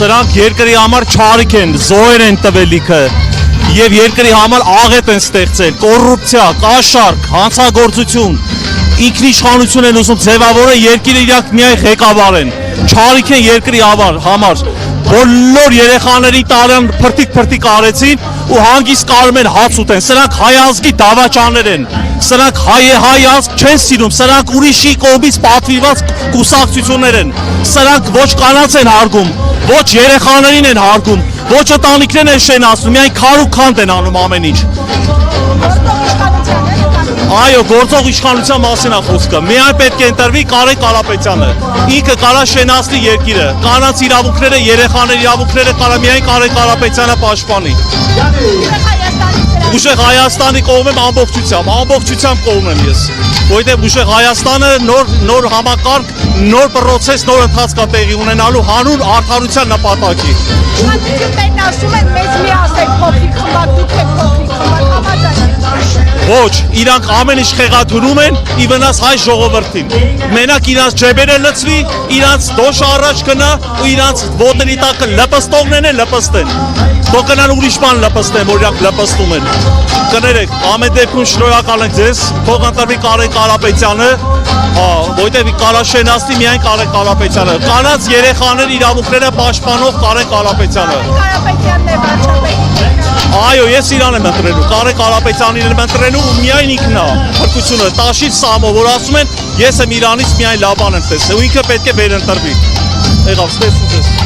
սրանք երկրի համար չարիք են, զոհեր են տվել լիքը եւ երկրի համար աղետ են ստեղծել, կոռուպցիա, կաշառք, հանցագործություն, ինքնիշխանություն են ուզում ձևավորել, երկիրը իրանք միայն ղեկավար են, չարիք են երկրի համար, բոլոր երեխաների տարան փրտիկ արեցին ու հանգիստ կարում են հաց ուտեն, սրանք հայ ազգի դավաճաններ են, սրանք հայ ազգ չեն սիրում, սրանք ուրիշի կողմից պատվիրված կուսակցություններ են, սրանք ոչ կանանց են հարգում, ոչ երեխաներին են հարգում, ոչ ընտանիքներն են շենացնում, միայն քար ու քանդ են անում ամեն ինչ։ Այո, գործող իշխանության մասին է խոսքը, միայն պետք է ընտրվի Կարեն Կարապետյանը, ինքը կարա շենացնի երկիրը, կանանց իրավունքները, երեխաների իրավունքները կարա միայն Կարեն Կարապետյանը պաշտպանի։ Ուժեղ Հայաստանի կողմ եմ ամբողջությամբ կողմ եմ ես, որովհետև ուժեղ Հայաստանը նոր համակարգ, նոր պրոցես, նոր ընթացք է տեղի ունենալու հանուն արդարության նպատակի։ Շատերն ասում են մեզ մի ասեք փոքրիկ խմբակ, դուք եք փոքրիկ խմբակ, համաձայն եք։ Ոչ, իրանք ամեն ինչ խեղաթյուրում են ի վնաս հայ ժողովրդին։ Մենակ իրանց ջեբերը լցվի, իրանց դոշը առաջ գնա ու իրանց ոտերի տակը լպստողներն են լպստեն։ Թող գնան ուրիշ բան լպստեն, որ իրանք լպստում են։ Կներեք, ամեն դեպքում շնորհակալ ենք ձեզ, թող ընտրվի Կարեն Կարապետյանը, որտեղ կարաշենացնի միայն Կարեն Կարապետյանը։ Կանանց երեխաների իրավունքները պաշտպանող Կարեն Կարապետյանը։ Կարապետյանն է վարչապետը։ Այո, ես իրան եմ ընտրելու, Կարեն Կարապետյանին եմ ընտրելու ու միայն ինքն է փրկությունը, Տաշիր Սամո, որ ասում են ես եմ Իրանից միայն լավ բան եմ տեսել ու ինքը պետք է վերընտրվի։ Եղավ, ստեսու ձեզ։